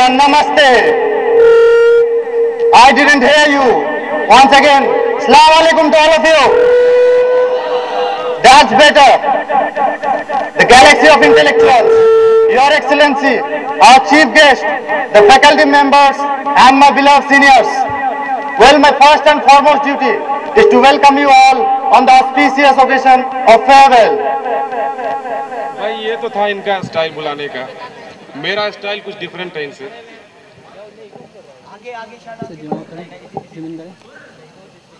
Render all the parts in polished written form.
and namaste. I didn't hear you. Once again, Assalamu alaikum to all of you. That's better. The galaxy of intellectuals, Your Excellency, our chief guest, the faculty members and my beloved seniors. Well, my first and foremost duty is to welcome you all on the auspicious occasion of farewell. भाई ये तो था इनका style बुलाने का, मेरा style कुछ different है इनसे।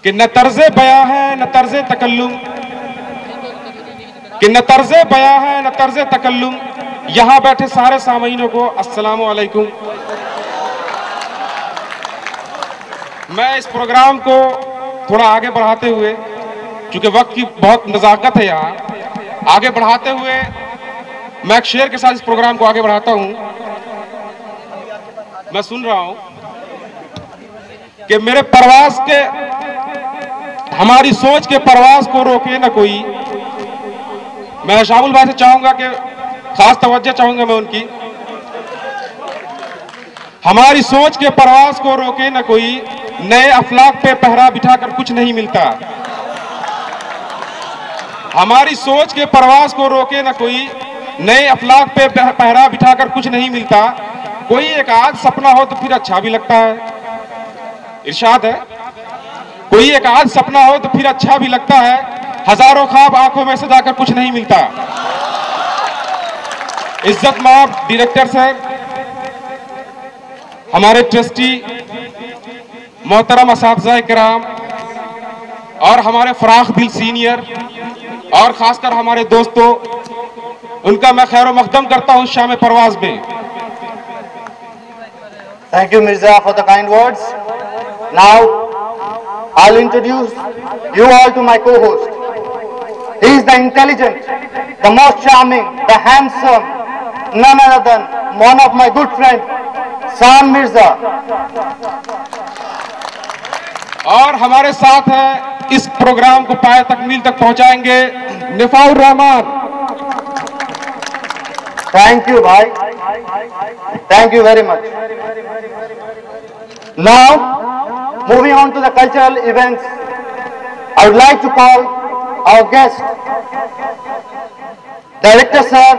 कि न तर्ज़े बयां है न तर्ज़े तकल्लुम, कि न तर्ज़े बयां है न तर्ज़े तकल्लुम। यहाँ बैठे सारे सामीनों को अस्सलामु अलैकुम। मैं इस प्रोग्राम को थोड़ा आगे बढ़ाते हुए, चूंकि वक्त की बहुत नज़ाकत है यहाँ, आगे बढ़ाते हुए मैं एक शेर के साथ इस प्रोग्राम को आगे बढ़ाता हूँ। मैं सुन रहा हूँ कि मेरे परवास के, हमारी सोच के परवास को रोके न कोई। मैं शामुल भाई से चाहूंगा कि खास तवज्जो चाहूंगा मैं उनकी। हमारी सोच के परवास को रोके न कोई, नए अफलाक पे पहरा बिठाकर कुछ नहीं मिलता। हमारी सोच के परवास को रोके न कोई, नए अफलाक पे पहरा बिठाकर कुछ नहीं मिलता। कोई एक आध सपना हो तो फिर अच्छा भी लगता है। इरशाद है, कोई एक आध सपना हो तो फिर अच्छा भी लगता है। हजारों ख्वाब आंखों में सजाकर कुछ नहीं मिलता। इज्जत माब डायरेक्टर साहब, हमारे ट्रस्टी मोहतरम असातिज़ा किराम और हमारे फराख दिल सीनियर और खासकर हमारे दोस्तों, उनका मैं खैर मकदम करता हूँ शाम परवाज में। Thank you, Mirza, for the kind words. Now, I'll introduce you all to my co-host. He is the intelligent, the most charming, the handsome, none other than one of my good friends, Sam Mirza. और हमारे साथ है इस programme को पाए तकमील तक पहुंचाएंगे निफाउर Rahman. Thank you, bhai. Thank you very much. Now, moving on to the cultural events, I would like to call our guest, Director Sir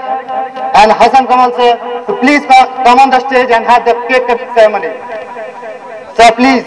and Hassan Kamal Sir, to please come on the stage and have the cake cutting ceremony. Sir, please.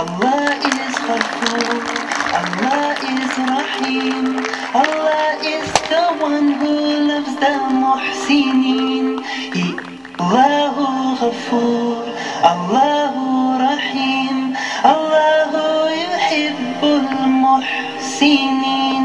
Allah is Ghafoor, Allah is Rahim, Allah is the one who loves the Muhsinin. Allahu Ghafoor, Allahu Rahim, Allahu yuhibbul Muhsinin.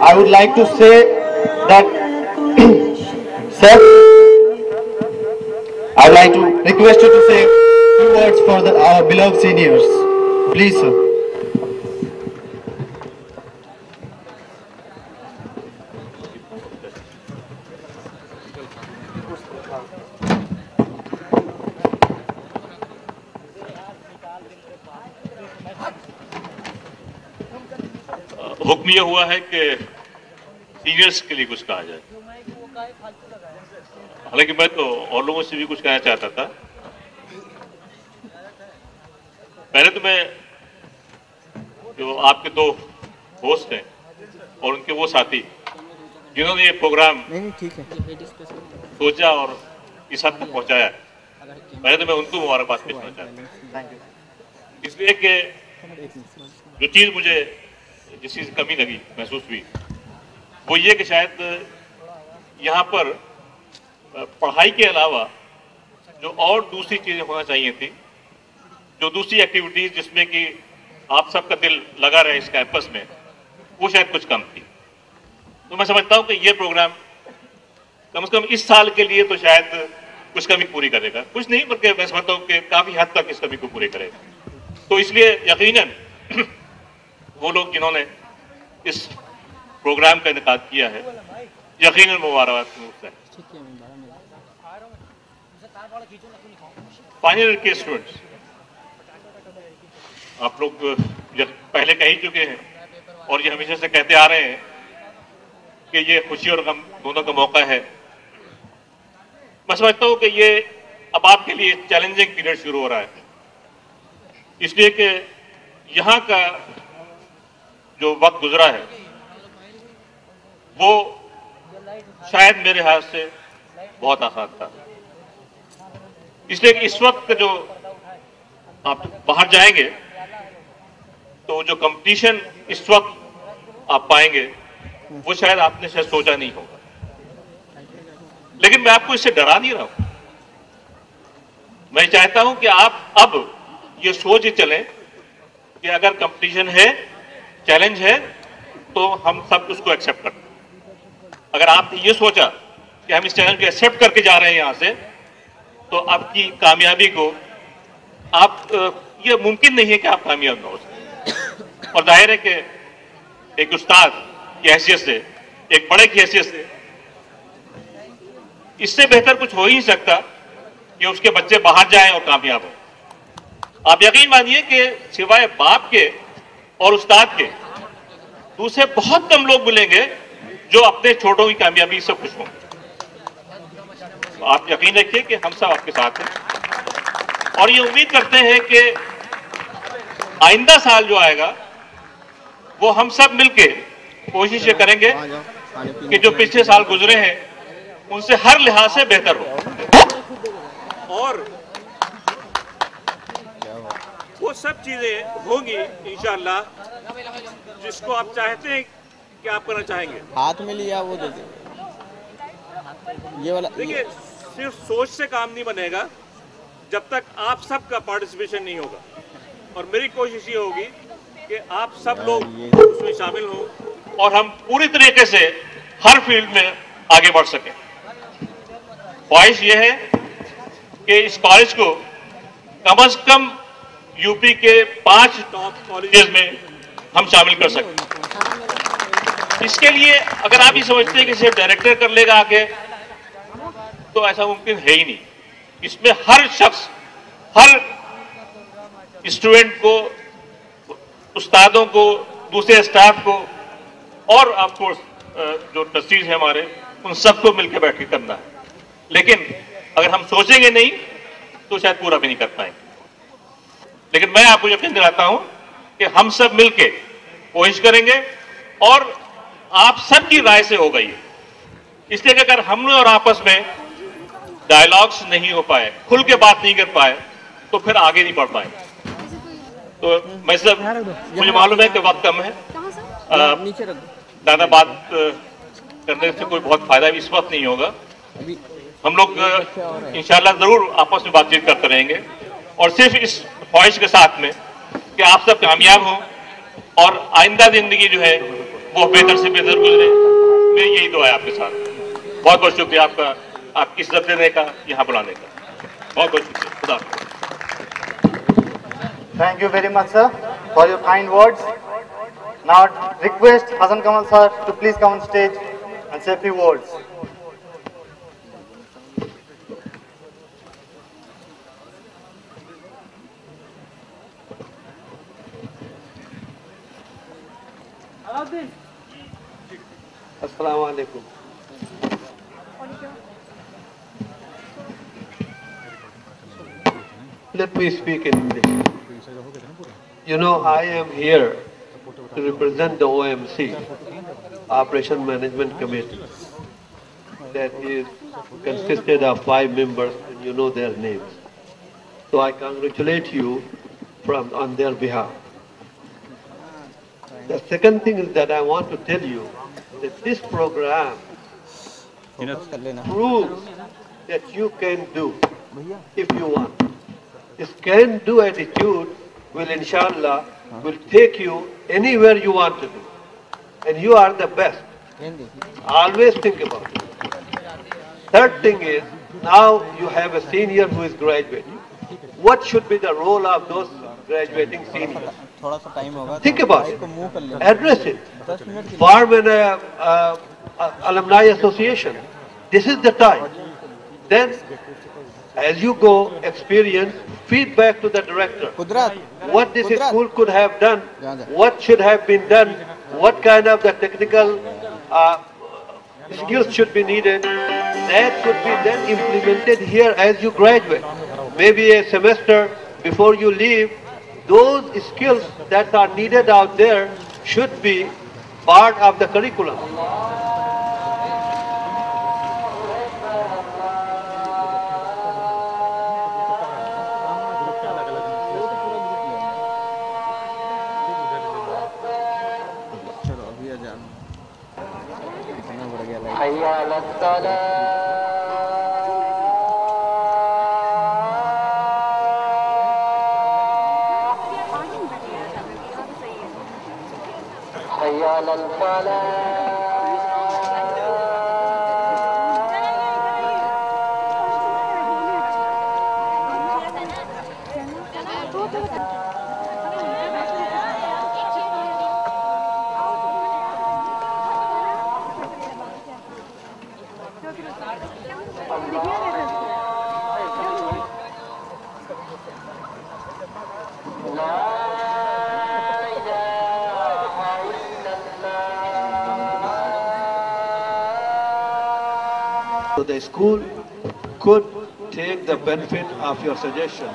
I would like to say that, sir, I would like to request you to say a few words for our beloved seniors. Please, sir. हुक्म यह हुआ है कि seniors के लिए कुछ कहा जाए। हालांकि मैं तो और लोगों से भी कुछ कहना चाहता था। पहले तो मैं जो आपके दो होस्ट हैं और उनके वो साथी जिन्होंने ये प्रोग्राम सोचा और इस हद तक पहुंचाया, पहले तो मैं उनको मुबारकबाद पेश करना चाहता हूँ। इसलिए कि जो चीज़ मुझे जिस चीज़ की कमी लगी महसूस हुई वो ये कि शायद यहाँ पर पढ़ाई के अलावा जो और दूसरी चीज़ें होना चाहिए थी, जो दूसरी एक्टिविटीज़ जिसमें कि आप सबका दिल लगा रहे इस कैंपस में, वो शायद कुछ कम थी। तो मैं समझता हूँ कि ये प्रोग्राम कम से कम इस साल के लिए तो शायद कुछ कमी पूरी करेगा, कुछ नहीं बल्कि मैं समझता हूँ कि काफी हद तक इस कमी को पूरे करेगा। तो इसलिए यकीनन वो लोग जिन्होंने इस प्रोग्राम का इनेकाद किया है, यकीनन मुबारकबाद है। फाइनल के स्टूडेंट्स, आप लोग पहले कह ही चुके हैं और ये हमेशा से कहते आ रहे हैं कि ये खुशी और गम दोनों का मौका है। मैं समझता हूं कि ये अब आपके लिए चैलेंजिंग पीरियड शुरू हो रहा है, इसलिए कि यहां का जो वक्त गुजरा है वो शायद मेरे हाथ से बहुत आसान था। इसलिए कि इस वक्त जो आप बाहर जाएंगे तो जो कंपटीशन इस वक्त आप पाएंगे वो शायद आपने शायद सोचा नहीं होगा, लेकिन मैं आपको इससे डरा नहीं रहा हूं। मैं चाहता हूं कि आप अब ये सोच ही चलें कि अगर कंपटीशन है, चैलेंज है, तो हम सब उसको एक्सेप्ट करते हैं। अगर आपने ये सोचा कि हम इस चैलेंज को एक्सेप्ट करके जा रहे हैं यहां से, तो आपकी कामयाबी को ये मुमकिन नहीं है कि आप कामयाब ना हो सकें। और जाहिर है कि एक उस्ताद की हैसियत से, एक बड़े की हैसियत से, इससे बेहतर कुछ हो ही नहीं सकता कि उसके बच्चे बाहर जाएं और कामयाब हो। आप यकीन मानिए कि सिवाय बाप के और उस्ताद के दूसरे बहुत कम लोग मिलेंगे जो अपने छोटों की कामयाबी से खुश होंगे। तो आप यकीन रखिए कि हम सब आपके साथ हैं और ये उम्मीद करते हैं कि आइंदा साल जो आएगा वो हम सब मिलके कोशिश ये करेंगे कि जो पिछले साल गुजरे हैं उनसे हर लिहाज से बेहतर हो और वो सब चीजें होंगी इंशाअल्लाह जिसको आप चाहते हैं कि आप करना चाहेंगे। हाथ में लिया वो दे ये वाला। देखिए, सिर्फ सोच से काम नहीं बनेगा जब तक आप सबका पार्टिसिपेशन नहीं होगा, और मेरी कोशिश ये होगी कि आप सब लोग उसमें शामिल हों और हम पूरी तरीके से हर फील्ड में आगे बढ़ सकें। ख्वाहिश ये है कि इस कॉलेज को कम से कम यूपी के 5 टॉप कॉलेजेस में हम शामिल कर सकें। इसके लिए अगर आप ये समझते हैं कि सिर्फ डायरेक्टर कर लेगा आगे, तो ऐसा मुमकिन है ही नहीं। इसमें हर शख्स, हर स्टूडेंट को, उस्तादों को, दूसरे स्टाफ को और ऑफकोर्स जो ट्रस्टीज हैं हमारे, उन सबको मिलकर बैठ के करना है। लेकिन अगर हम सोचेंगे नहीं तो शायद पूरा भी नहीं कर पाएंगे। लेकिन मैं आपको यकीन दिलाता हूं कि हम सब मिलके कोशिश करेंगे और आप सबकी राय से हो गई है। इसलिए कि अगर हम और आपस में डायलॉग्स नहीं हो पाए, खुल के बात नहीं कर पाए, तो फिर आगे नहीं बढ़ पाएंगे। तो मैं सब, मुझे मालूम है कि वक्त कम है, ज्यादा बात करने से कोई बहुत फायदा भी इस वक्त नहीं होगा। हम लोग इंशाल्लाह जरूर आपस में बातचीत करते रहेंगे और सिर्फ इस ख्वाहिश के साथ में कि आप सब कामयाब हों और आइंदा जिंदगी जो है वो बेहतर से बेहतर गुजरे, मेरी यही दुआ है आपके साथ। बहुत बहुत शुक्रिया आपका, आपकी इज्जत देने का, यहाँ बुलाने का बहुत बहुत शुक्रिया। खुदा हाफ़िज़। Thank you very much, sir, for your kind words. Now request Hasan Kamal sir to please come on stage and say a few words. Assalamu alaikum. Let me speak in English. You know, I am here to represent the OMC, Operation Management Committee, that is consisted of 5 members, and you know their names. So I congratulate you on their behalf. The second thing is that I want to tell you that this program proves that you can do if you want. This can-do attitude will, inshallah, will take you anywhere you want to do. And you are the best. Always think about it. Third thing is Now you have a senior who is graduating. What should be the role of those graduating seniors? Think about it. Address it. Form an alumni association. This is the time. Then, as you go, experience, feedback to the director. What this school could have done, what should have been done, what kind of the technical skills should be needed. That could be then implemented here as you graduate. Maybe a semester before you leave, those skills that are needed out there should be part of the curriculum. So the school could take the benefit of your suggestion.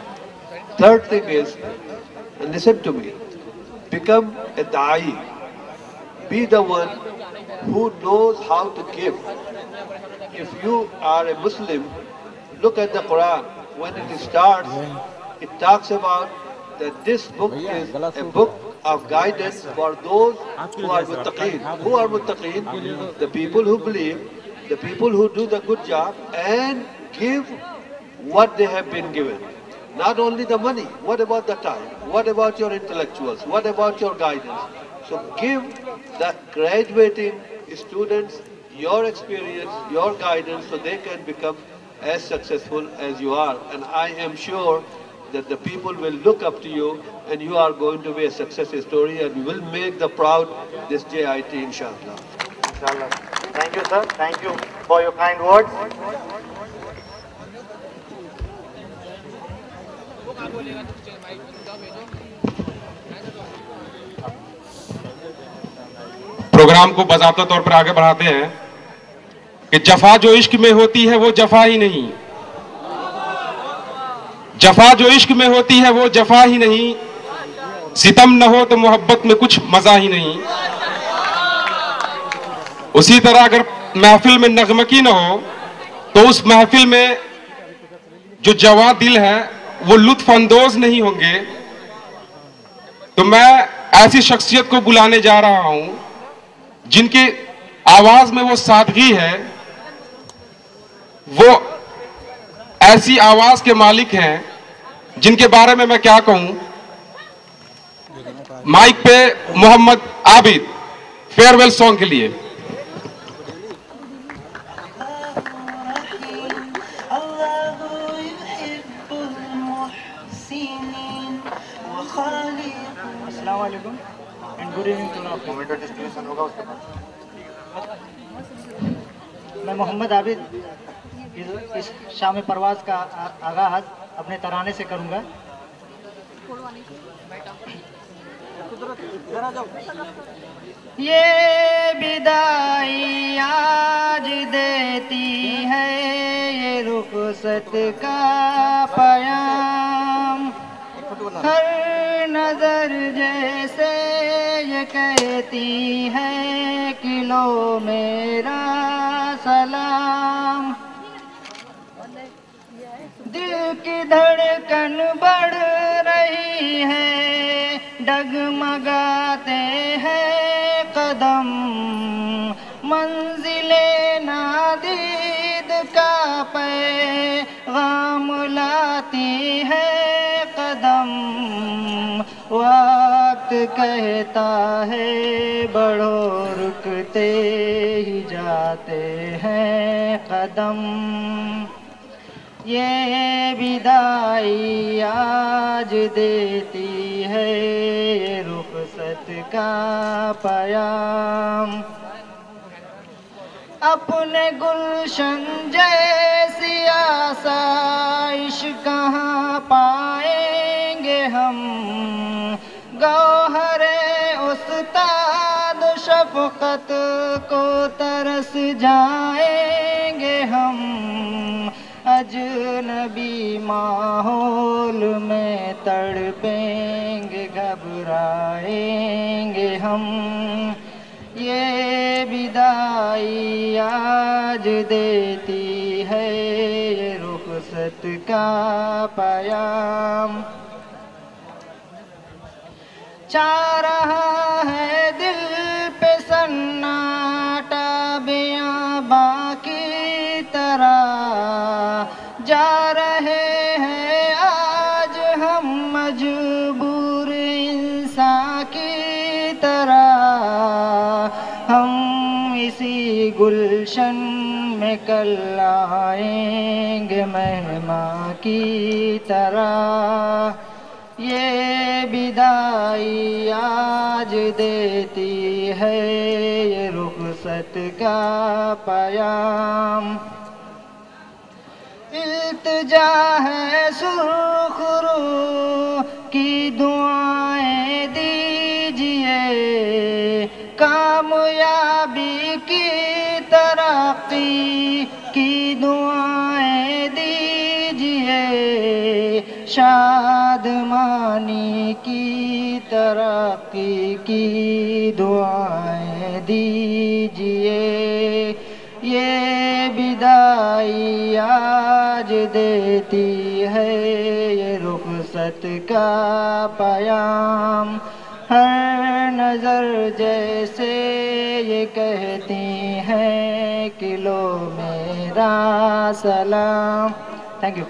Third thing is, and listen to me, become a da'i. Be the one who knows how to give. If you are a Muslim, look at the Quran. When it starts, it talks about that this book is a book of guidance for those who are muttaqeen. Who are muttaqeen? The people who believe, the people who do the good job and give what they have been given. Not only the money, what about the time? What about your intellectuals? What about your guidance? So give the graduating students your experience, your guidance, so they can become as successful as you are. And I am sure that the people will look up to you and you are going to be a success story and you will make the proud this JIT, inshallah. Inshallah. Thank you, sir. Thank you for your kind words. Program को बाज़ाब्ता तौर पर आगे बढ़ाते हैं कि जफा जो इश्क में होती है वो जफा ही नहीं, जफा जो इश्क में होती है वो जफा ही नहीं, सितम न हो तो मोहब्बत में कुछ मजा ही नहीं। उसी तरह अगर महफिल में नगमकी न हो तो उस महफिल में जो जवा दिल है वो लुत्फ अंदोज नहीं होंगे। तो मैं ऐसी शख्सियत को बुलाने जा रहा हूं जिनकी आवाज में वो सादगी है, वो ऐसी आवाज के मालिक हैं जिनके बारे में मैं क्या कहूं। माइक पे मोहम्मद आबिद फेयरवेल सॉन्ग के लिए। अस्सलाम वालेकुम and good evening to all. Memento distribution होगा उसके बाद। मैं मोहम्मद आबिद इस शाम परवाज़ का आगाज़ अपने तराने से करूँगा। ये विदाई आज देती है ये रुखसत का पयाम, हर नजर जैसे ये कहती है कि लो मेरा सलाम। दिल की धड़कन बढ़ रही है, डगमगाते हैं कदम, मंजिले नादीद का पैगाम लाती है कदम। वक्त कहता है बढ़ो रुकते ही जाते हैं कदम। ये विदाई आज देती है ये रुखसत का पयाम। अपने गुलशन जैसी आसाइश कहाँ पाएंगे हम, गौहरे उस्ताद शफ़क़त को तरस जाएंगे हम। अजनबी माहौल में तड़पेंगे घबराएंगे हम। ये विदाई आज देती है ये रुखसत का पयाम। चाह रहा है दिल पे सन्नाटा बेआबां की तरह, जा रहे हैं आज हम मजबूर इंसान की तरह। हम इसी गुलशन में कल आएंगे मेहमान की तरह। ये विदाई आज देती है ये रुखसत का पयाम। इल्तिजा है सुर्खरू की दुआएं दीजिए, कामयाबी की तरक्की की दुआएं दीजिए, शादमानी की तरक्की की दुआएं दीजिए। ये विदाई आज देती है ये रुखसत का पयाम। हर नज़र जैसे ये कहती हैं कि लो मेरा सलाम। Thank you.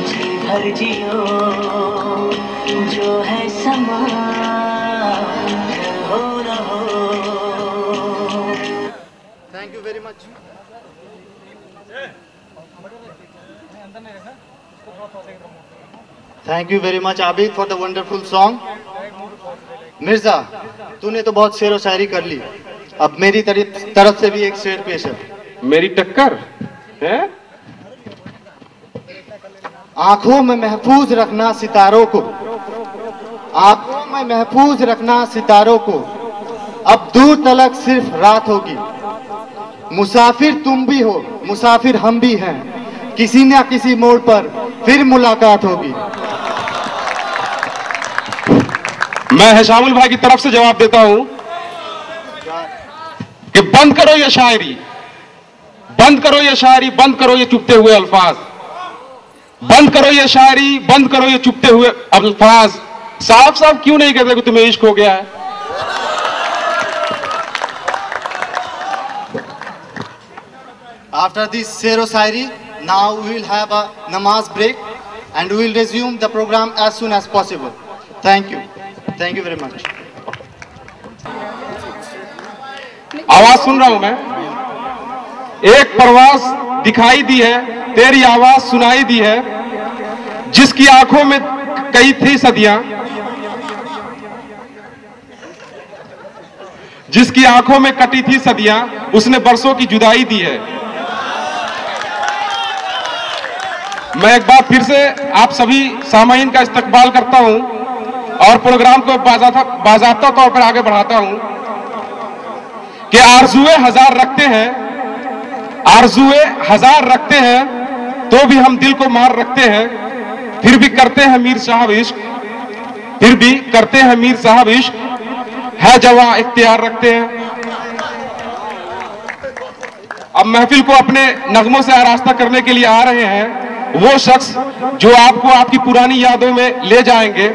जी भर जियो जो है समा हो न हो। Thank you very much. Thank you very much Abid for the wonderful song. Mirza, तूने तो बहुत शेर व शायरी कर ली, अब मेरी तरफ से भी एक शेर पेश है। मेरी टक्कर है। आंखों में महफूज रखना सितारों को, आंखों में महफूज रखना सितारों को, अब दूर तलक सिर्फ रात होगी। मुसाफिर तुम भी हो, मुसाफिर हम भी हैं, किसी न किसी मोड़ पर फिर मुलाकात होगी। मैं हिशामुल भाई की तरफ से जवाब देता हूं कि बंद करो ये शायरी, बंद करो ये शायरी, बंद करो ये चुपते हुए अल्फाज, बंद करो ये शायरी, बंद करो ये चुपते हुए अल्फाज। साफ साफ क्यों नहीं कहते कि तुम्हें इश्क हो गया है? After this शेर व शायरी, now we will have a namaz break and we will resume the program as soon as possible. Thank you. Thank you very much. आवाज सुन रहा हूं मैं। एक परवाज दिखाई दी है, तेरी आवाज सुनाई दी है, जिसकी आंखों में कई थी सदियां, जिसकी आंखों में कटी थी सदियां, उसने बरसों की जुदाई दी है। मैं एक बार फिर से आप सभी सामाईन का इस्तकबाल करता हूं और प्रोग्राम को बाज़ाब्ता तौर पर आगे बढ़ाता हूं कि आरज़ुए हजार रखते हैं, आरज़ुए हजार रखते हैं, तो भी हम दिल को मार रखते हैं, फिर भी करते हैं मीर साहब इश्क, फिर भी करते हैं मीर साहब इश्क, है जवां इख्तियार रखते हैं। अब महफिल को अपने नगमों से आरास्ता करने के लिए आ रहे हैं वो शख्स जो आपको आपकी पुरानी यादों में ले जाएंगे।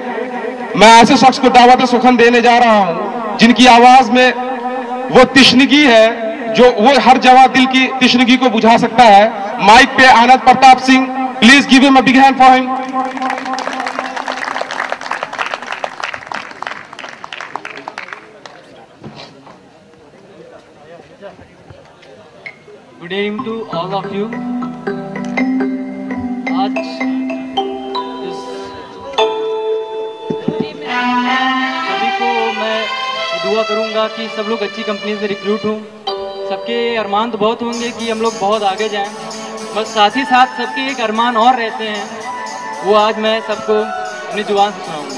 मैं ऐसे शख्स को दावत सुखन देने जा रहा हूं जिनकी आवाज में वो तिश्नगी है जो वो हर जवां दिल की तिश्नगी को बुझा सकता है। माइक पे Anand Pratap Singh, please give him a big hand for him. Good evening to all of you. आज सभी को मैं दुआ करूंगा कि सब लोग अच्छी कंपनी से रिक्रूट हों। सबके अरमान तो बहुत होंगे कि हम लोग बहुत आगे जाएं, बस साथ ही साथ सबके एक अरमान और रहते हैं, वो आज मैं सबको अपनी जुबान से सुनाऊंगा।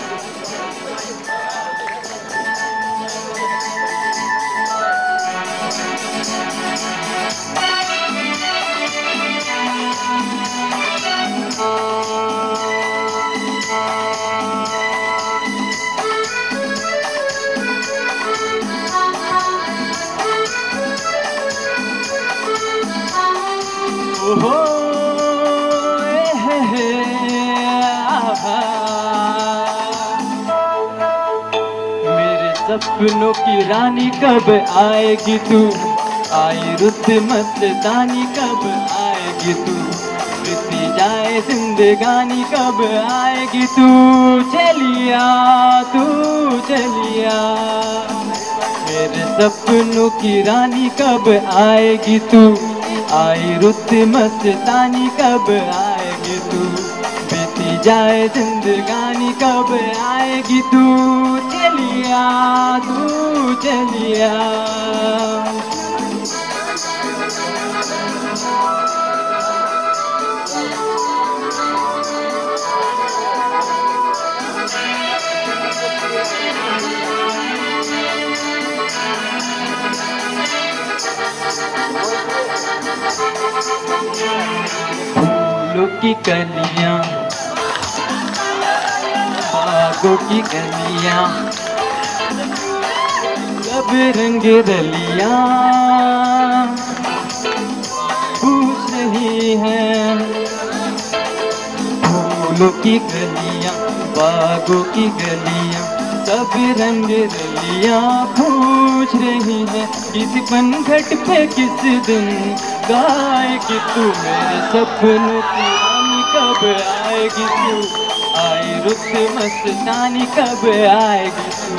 मेरे सपनों की रानी कब आएगी तू, आई रुत मस्तानी कब आएगी तू, बीती जाए जिंदगानी कब आएगी तू, चलिया तू चलिया। मेरे सपनों की रानी कब आएगी तू, आई रुत मस्तानी कब आएगी तू, बीती जाए जिंदगानी कब आएगी तू, चलिया तू चलिया। फूलों की कलियां, बागों की गलियां, सब रंग रलियां पूछ रही हैं। फूलों की गलियां, बागों की गलियां, सब रंग रलियां पूछ रही हैं, किस पनघट पे किस दिन गाएगी तू, मेरे सपनों की रानी कब आएगी तू, आई रुत मस्तानी कब आएगी तू,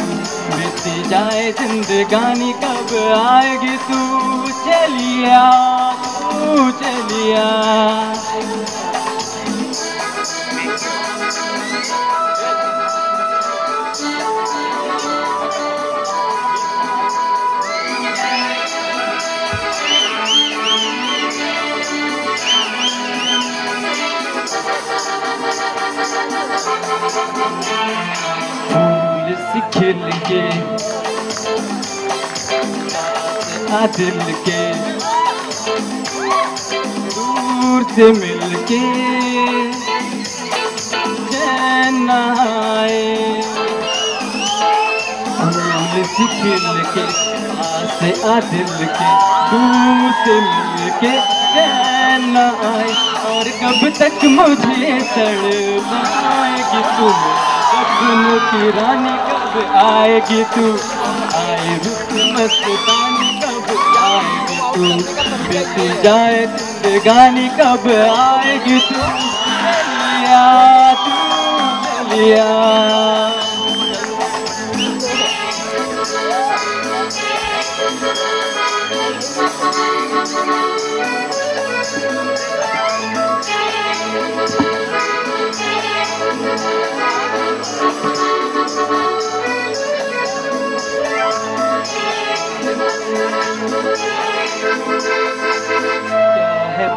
बीती जाए जिंदगानी कब आएगी तू, चलिया तू चलिया। फूल सी खिल के आ दिल के, दूर से मिल के चैन आए। फूल सी खिल के आ दिल के, दूर से मिल के चैन आए, और कब तक मुझे तड़पाएगी तू, सपनों की रानी कब आएगी तू, आई रुत मस्तानी कब आएगी तू, बीती जाए जिंदगानी कब आएगी तू, चलिया तू चलिया।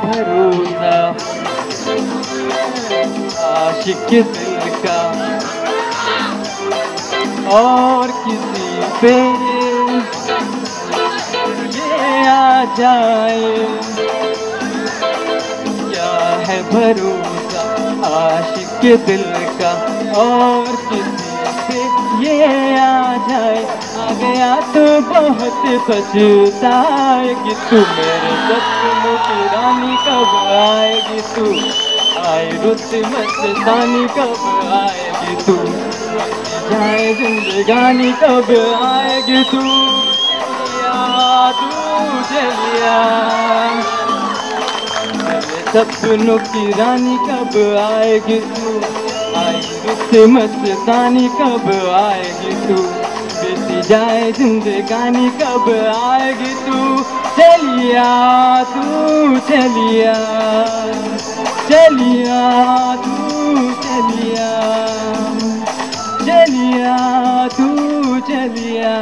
भरोसा आशिक दिल का और किसी पे ये आ जाए, क्या है भरोसा आशिक दिल का और किसी पे ये आ जाए, आ गया तो बहुत पछताएगी तू, मेरे सपनों की रानी कब आएगी तू, आई रुत मस्तानी कब आएगी तू, जाए जिंदगानी कब आएगी तू, चलिया मेरे सपनों की रानी कब आएगी तू, आई रुत मस्तानी कब आएगी तू, बीती जाए जिंदगानी कब आएगी तू चलिया तू चलिया चलिया तू चलिया चलिया तू चलिया।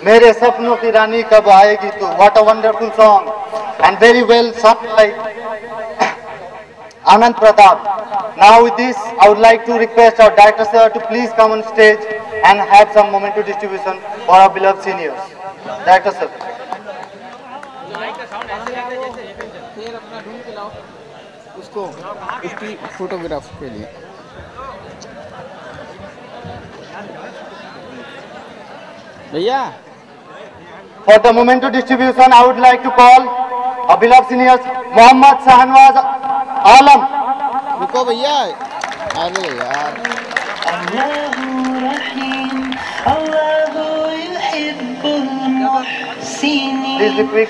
मेरे सपनों की रानी कब आएगी तू. What a wonderful song and very well sung by Anand Pratap. Now with this, I would like to request our director sir to please come on stage and have some memento distribution for our beloved seniors. Director sir. उसको उसकी photograph के लिए भैया। For the memento distribution, I would like to call our beloved seniors Mohammad Sahanwaz Alam. रुको भैया, अरे यार। Allahu Rahim, Allahu yuhibbul muhsinin. Please be quick.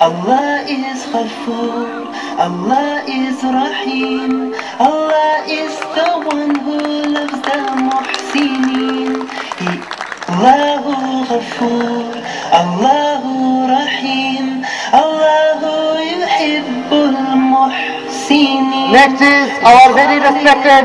Allah is Ghafoor, Allah is Rahim, Allah is the one who loves the Muhsinin. Allahu Ghafoor, Allahu Rahim, Allahu yuhibbul muhsinin. Next is our very respected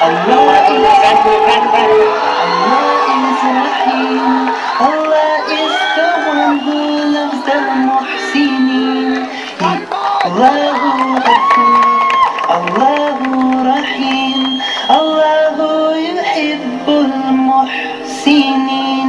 Allah is Rahim, Allah is the one who loves the Muhsinin. Allahu Ghafoor, Allahu Rahim, Allahu yuhibbul muhsinin.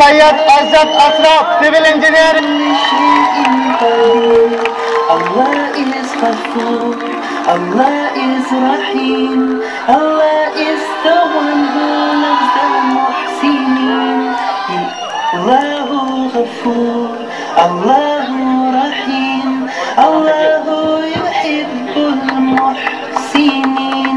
Sayyid Azad Asraf, Civil Engineer. Allah is Ghafoor, Allah is Rahim, Allah is the one who loves the Muhsinin. Allahu Ghafoor, Allahu Rahim, Allahu yuhibbul muhsinin.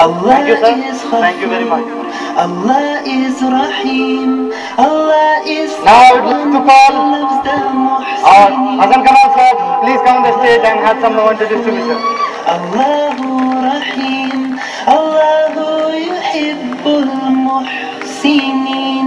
Allah is Ghafoor, Thank you very much. Allah is Rahim, Allah is Now I would like to call loves the our Muhsinin. Hasan Kamal sir. Please come on the stage and have some memento distribution. Allahu Rahim, Allahu yuhibbul muhsinin.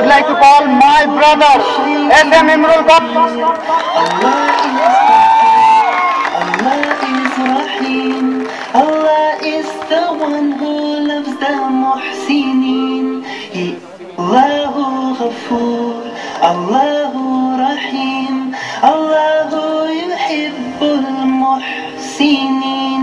would like to call my brother SM Imrul Khan. Allah is Rahim, Allah is the one who loves the Muhsinin. Allahu Ghafoor, Allahu Rahim, Allahu yuhibbul muhsinin.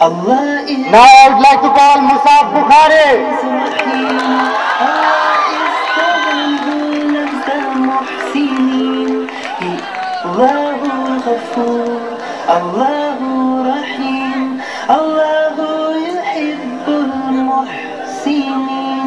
Allah is Now I would like to call Musab Bukhari. Rahim, Allah is the one who loves the Muhsinin. Allahu Ghafoor, Allahu Rahim, Allahu yuhibbul muhsinin.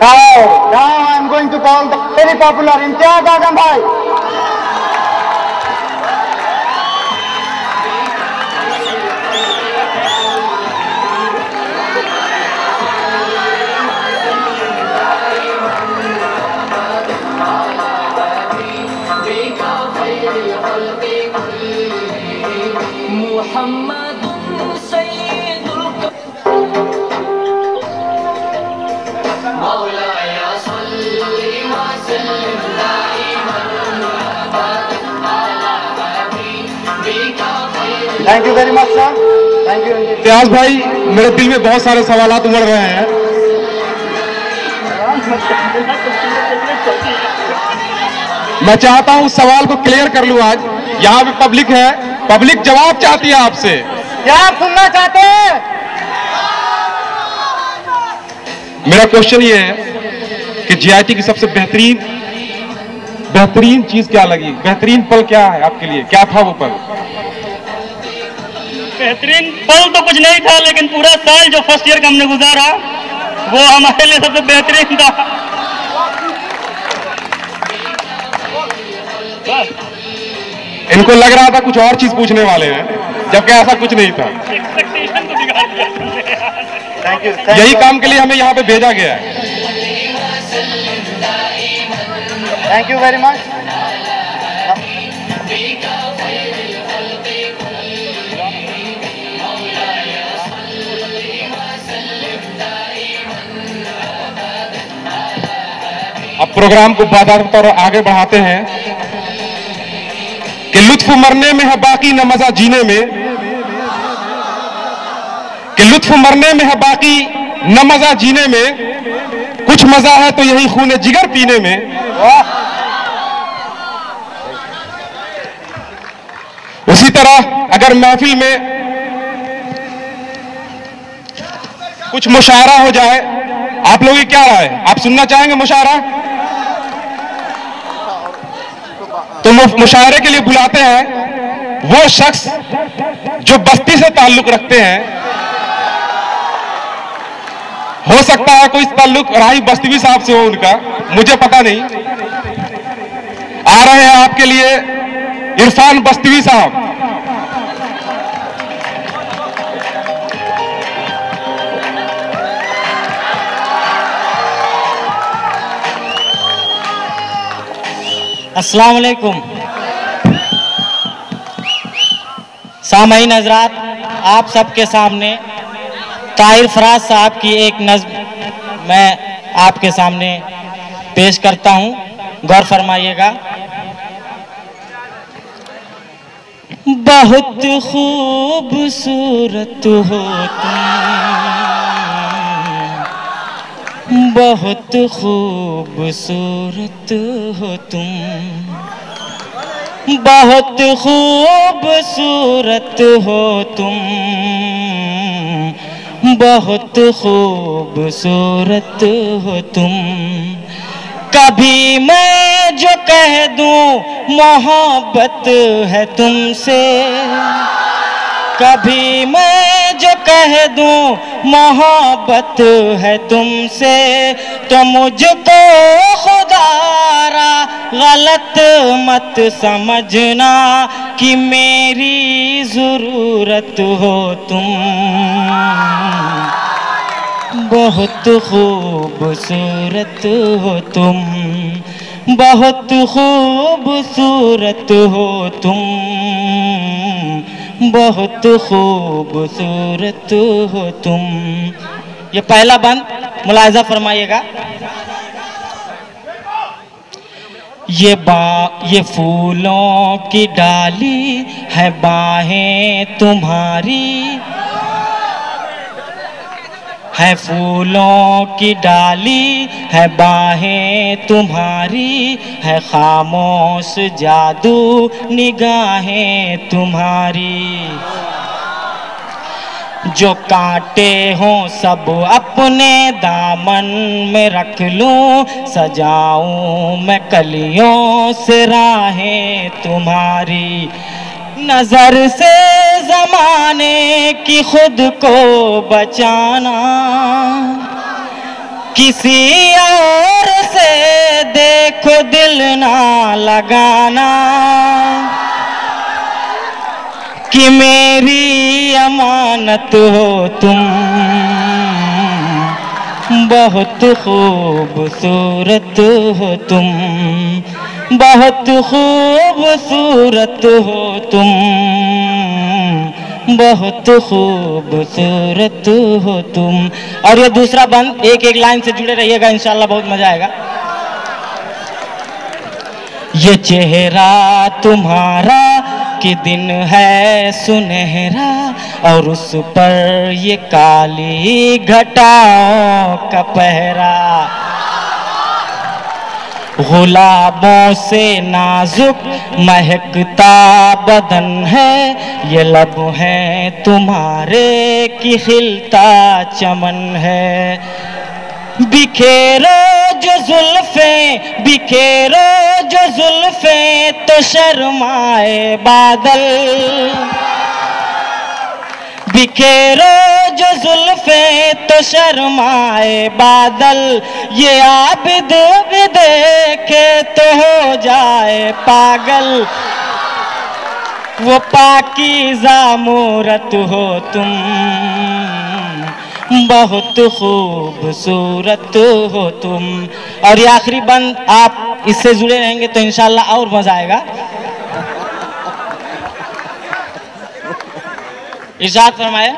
Now I am going to call the very popular Imtiaz Azam Bhai. Thank you very much, sir. Thank you. Imtiaz भाई, मेरे दिल में बहुत सारे सवालात उमड़ रहे हैं। मैं चाहता हूं उस सवाल को क्लियर कर लूं आज। यहाँ पे पब्लिक है, पब्लिक जवाब चाहती है आपसे। क्या आप सुनना चाहते हैं? मेरा क्वेश्चन ये है कि जीआईटी की सबसे बेहतरीन चीज क्या लगी, बेहतरीन पल क्या है आपके लिए, क्या था वो पल? बेहतरीन पल तो कुछ नहीं था, लेकिन पूरा साल जो फर्स्ट ईयर का हमने गुजारा वो हमारे लिए सबसे बेहतरीन था। इनको लग रहा था कुछ और चीज पूछने वाले हैं, जबकि ऐसा कुछ नहीं था। एक्सपेक्टेशन को बिगाड़ दिया। Thank you. यही काम के लिए हमें यहाँ पे भेजा गया है। Thank you very much. अब प्रोग्राम को बाकायदा और आगे बढ़ाते हैं कि लुत्फ मरने में है बाकी न मजा जीने में, कि लुत्फ मरने में है बाकी न मजा जीने में, कुछ मजा है तो यही खूने जिगर पीने में। उसी तरह अगर महफिल में कुछ मुशायरा हो जाए, आप लोगों की क्या राय है? आप सुनना चाहेंगे मुशायरा? तो मुशायरे के लिए बुलाते हैं वो शख्स जो बस्ती से ताल्लुक रखते हैं। हो सकता है कोई ताल्लुक राही बस्ती साहब से हो उनका, मुझे पता नहीं। आ रहे हैं आपके लिए इरफान बस्ती साहब। अस्सलाम वालेकुम सामईन हज़रात, आप सबके सामने ताहिर फराज साहब की एक नज़्म मैं आपके सामने पेश करता हूँ, गौर फरमाइएगा। बहुत खूबसूरत हो तुम, बहुत खूबसूरत हो तुम, बहुत खूबसूरत हो तुम, बहुत खूबसूरत हो तुम। कभी मैं जो कह दूं मोहब्बत है तुमसे, कभी मैं जो कह दूं मोहब्बत है तुमसे, तो मुझको खुदारा गलत मत समझना कि मेरी ज़रूरत हो तुम। बहुत खूबसूरत हो तुम, बहुत खूबसूरत हो तुम, बहुत खूबसूरत हो तुम। ये पहला बंद मुलाहिजा फरमाइएगा। ये फूलों की डाली है बाहें तुम्हारी, है फूलों की डाली है बाहें तुम्हारी, है खामोश जादू निगाहें तुम्हारी। जो कांटे हों सब अपने दामन में रख लूं, सजाऊं मैं कलियों से राहें तुम्हारी। नजर से जमाने की खुद को बचाना, किसी और से देखो दिल ना लगाना, कि मेरी अमानत हो तुम। बहुत खूबसूरत हो तुम, बहुत खूबसूरत हो तुम, बहुत खूबसूरत हो तुम। और ये दूसरा बंद एक एक लाइन से जुड़े रहिएगा, इंशाल्लाह बहुत मजा आएगा। ये चेहरा तुम्हारा कि दिन है सुनहरा, और उस पर ये काली घटाओं का पहरा। गुलाबों से नाजुक महकता बदन है, ये लब है तुम्हारे कि खिलता चमन है। बिखेरो जो जुल्फें, बिखेरो जो जुल्फें तो शर्माए बादल, बिखेरो जो जुल्फें तो शर्माए बादल, ये आबिद भी देखे तो हो जाए पागल। वो पाकीज़ा मूरत हो तुम, बहुत खूबसूरत हो तुम। और ये आखिरी बंद, आप इससे जुड़े रहेंगे तो इंशाल्लाह और मजा आएगा। इरशाद फरमाया,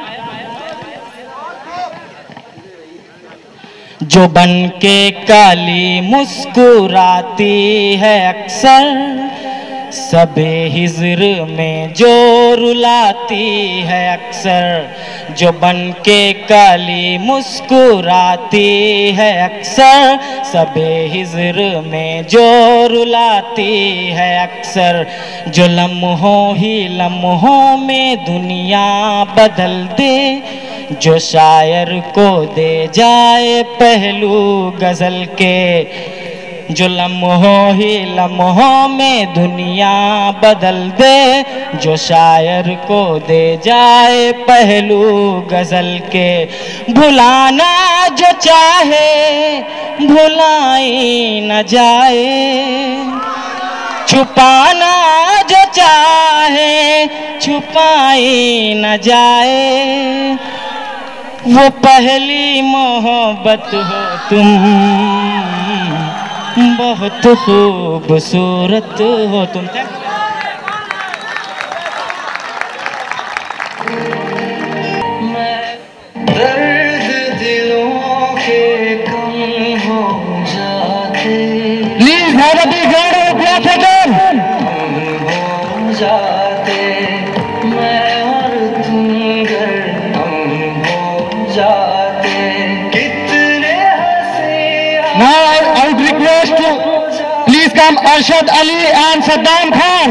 जो बन के काली मुस्कुराती है अक्सर, सबे हिज्र में जो रुलाती है अक्सर। जो बन के काली मुस्कुराती है अक्सर, सबे हिज्र में जो रुलाती है अक्सर। जो लम्हों ही लम्हों में दुनिया बदल दे, जो शायर को दे जाए पहलू गजल के। जो लम्हों ही लम्हों में दुनिया बदल दे, जो शायर को दे जाए पहलू गजल के। भुलाना जो चाहे भुलाई न जाए, छुपाना जो चाहे छुपाई न जाए। वो पहली मोहब्बत हो तुम, बहुत खूबसूरत हो तुम। दर्द दिलों के कम हो जाते, please have a big round of applause. हो जाते मैं और तुम गरम हो जाते। कितने हंसे Now I would request to please come Arshad Ali and Saddam Khan.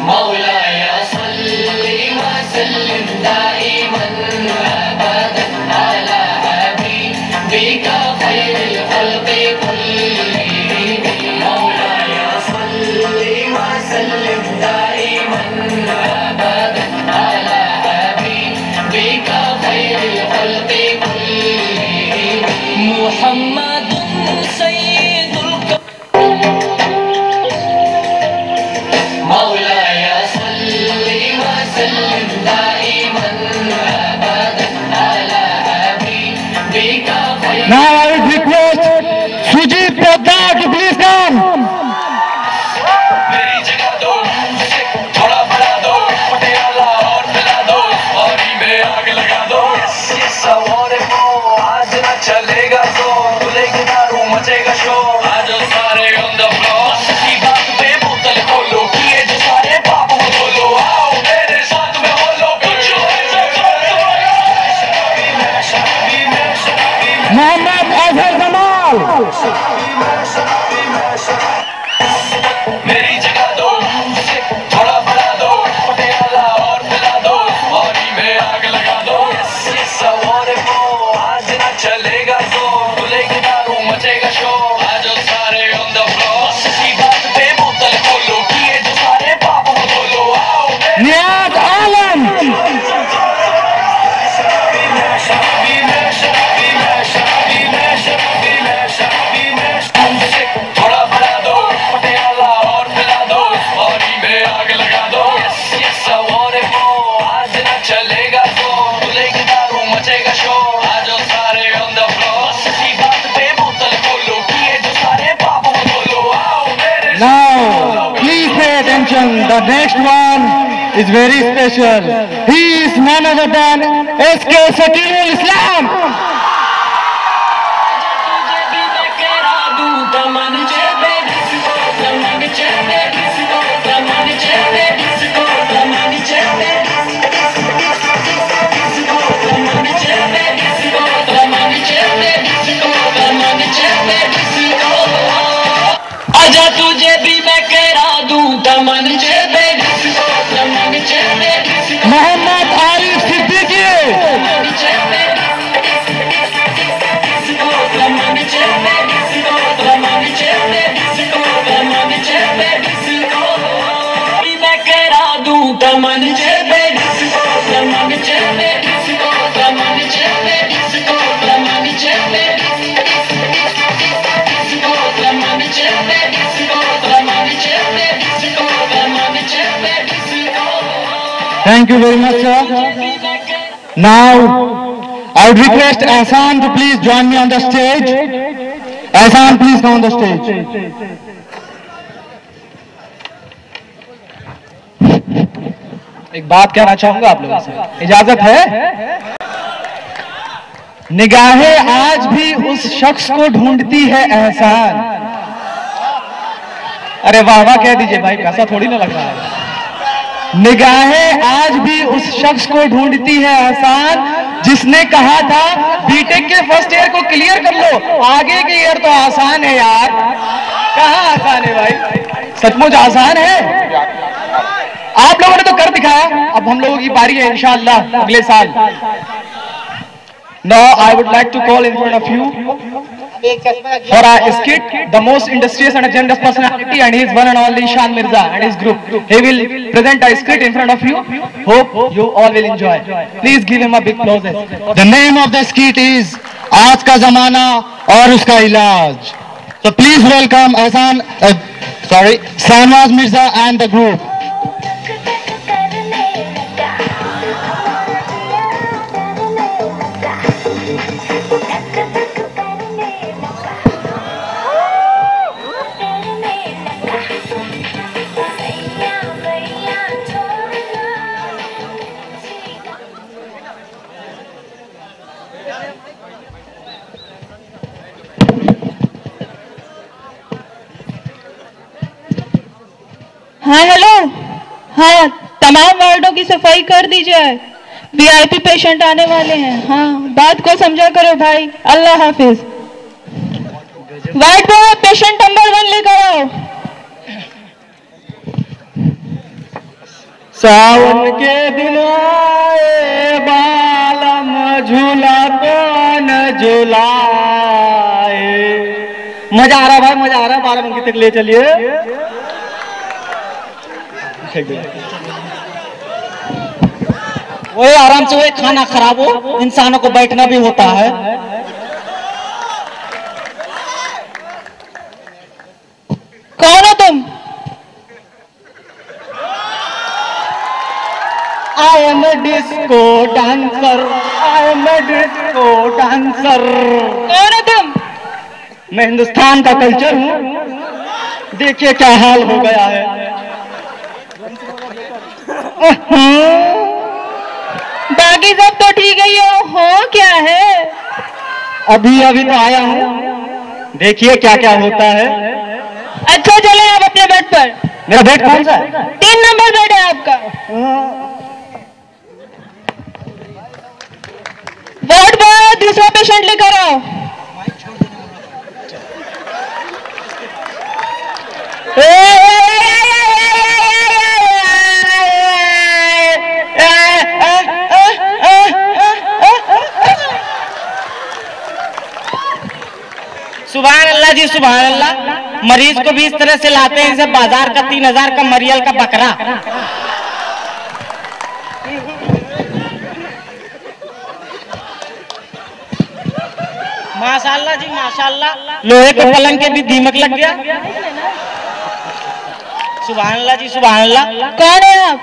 मौलाया सल्ली व सल्लिम दाइमन अबदन अला हबीबिका खैरिल खल्क़ि कुल्लिहिम। मौलाया सल्ली व सल्लिम दाइमन अबदन अला हबीबिका खैरिल खल्क़ि कुल्लिहिम। मुहम्मदुन सय्यिदुल मौलाया सल्ली व सल्लिम दाइमन अबदन अला हबीबिका खैरिल। Now I would request Sujit Poddar to please come. मेरी जगह दो, मुझसे थोड़ा बढ़ा दो, पटियाला और मिला दो, और में आग लगा दो। ये सवार को आज न चलेगा तो, खुलेगी दारू मचेगा शोर। आज सारे on the floor, की बात पे बोतल खोलो, किए जो सारे पाप को धोलो। आओ मेरे साथ में बोलो, कुछ Mohammad Azhar Jamal. मेरी जगह दो, मुझसे थोड़ा बढ़ा दो, पटियाला और मिला दो, और में आग लगा दो। ये सवार को आज न चलेगा तो, खुलेगी दारू मचेगा शोर। आज सारे on the floor, की बात पे बोतल खोलो, किए जो सारे पाप को धोलो। आओ Niyaz Alam. मुझसे थोड़ा बढ़ा दो, पटियाला और मिला दो, और में आग लगा दो। ये सवार को आज न चलेगा तो, खुलेगी दारू मचेगा शोर। आज सारे on the floor, की बात पे बोतल खोलो, किए जो सारे पाप को धोलो। आओ मेरे Now please pay attention. The next one is very special. He is none other than SK Sakirul Islam. Disco, तुझे भी मैं करा दूं तमन चेबे डिस्को तमन चेबे डिस्को मोहम्मद आरिफ सिद्दीकी तमन चेबे डिस्को तमन चेबे डिस्को तमन चेबे डिस्को तमन चेबे डिस्को भी मैं करा दूं तमन चेबे डिस्को तमन चेबे डिस्को तमन चेबे डिस्को तमन चेबे Thank you very much, sir. Now, I would request Ahsan to please join me on the stage. Ahsan, please come on the stage. एक बात कहना चाहूंगा आप लोगों से, इजाजत है? निगाहें आज भी उस शख्स को ढूंढती है एहसान। अरे वाह वाह कह दीजिए भाई, पैसा थोड़ी ना लग रहा है। निगाहें आज भी उस शख्स को ढूंढती है एहसान जिसने कहा था बीटेक के फर्स्ट ईयर को क्लियर कर लो, आगे के ईयर तो आसान है यार। कहाँ आसान है भाई, सचमुच आसान है? आप लोगों ने तो कर दिखाया, अब हम लोगों की बारी है इंशाअल्लाह अगले साल। Now I would like to call in front of you for our skit the most industrious and generous personality, and he is one and only Shan Mirza and his group. He will present a skit in front of you. Hope you all will enjoy. Please give him a big applause. The name of the skit is आज का जमाना और उसका इलाज. So please welcome Ahsan, Sanwaz Mirza and the group. हाँ hello, हाँ तमाम वार्डों की सफाई कर दी जाए, वीआईपी पेशेंट आने वाले हैं। हाँ बात को समझा करो भाई, अल्लाह हाफिज। वार्ड बॉय पेशेंट नंबर 1 लेकर आओ। सावन के दिन आए बालम झूला कौन झूलाए। मजा आ रहा भाई, मजा आ रहा है, बाराबंकी तक ले चलिए। वो आराम से, वो खाना खराब हो, इंसानों को बैठना भी होता है। कौन हो तुम? I am a disco dancer, I am a disco dancer। कौन हो तुम? मैं हिंदुस्तान का कल्चर हूँ, देखिए क्या हाल हो गया है। बाकी सब तो ठीक है, ये हो क्या है? अभी अभी तो आया हूँ, देखिए क्या क्या होता है। अच्छा चले आप अपने बेड पर। मेरा बेड कौन सा है? 3 नंबर बेड है आपका। वार्ड बॉय दूसरा पेशेंट लेकर आओ। सुभान अल्लाह जी, सुभान अल्लाह। मरीज को भी इस तरह से लाते हैं जैसे बाजार का 3000 का मरियल का बकरा। माशाल्लाह जी माशाल्लाह, लोहे के पलंग के भी दीमक लग गया। सुभान अल्लाह जी, सुभान अल्लाह। कौन है आप?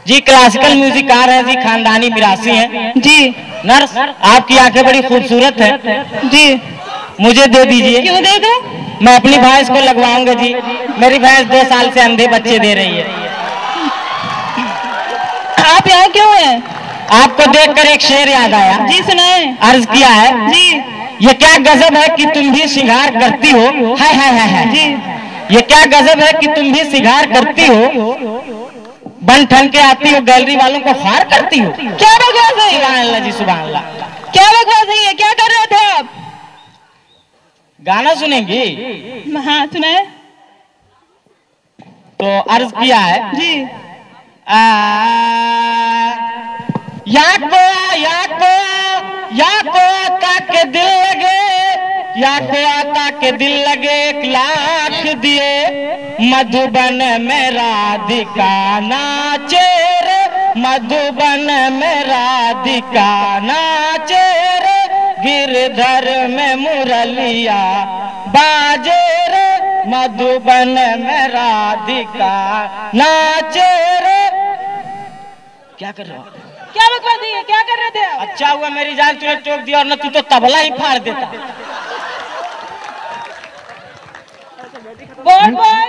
जी क्लासिकल म्यूजिकार है जी, खानदानी मिरासी है जी। नर्स, आपकी आंखें बड़ी खूबसूरत है जी, मुझे दे दीजिए। क्यों दे दो? मैं अपनी भैंस को लगवाऊंगा जी, मेरी भैंस 2 साल से अंधे बच्चे दे रही है। आप यहाँ क्यों हैं? आपको देखकर एक शेर याद आया जी, सुनाए। अर्ज किया है जी। ये क्या गजब है कि तुम भी श्रृंगार करती हो, हाय हाय हाय हाय जी। ये क्या गजब है कि तुम भी श्रृंगार करती हो, बन ठन के आती हो, गैलरी वालों को फार करती हो। क्या बकवास है? सुभान अल्लाह जी, सुभान अल्लाह। क्या बकवास है ये? क्या कर रहे थे आप? गाना सुनेंगी? हाँ सुनाए। तो अर्ज किया है जी। याको आका के दिल लगे, याको आका के दिल लगे 1 लाख दिए। मधुबन में राधिका नाचे रे, मधुबन में राधिका नाचे रे। गिरधर में मुरलिया बाजे रे, मधुबन में राधिका नाचे रे। क्या कर रहे हो? क्या बकवास है? क्या कर रहे थे आप? अच्छा हुआ मेरी जान तुझे टोक दिया, और न तू तो तबला ही फाड़ देता। वार्ड बॉय,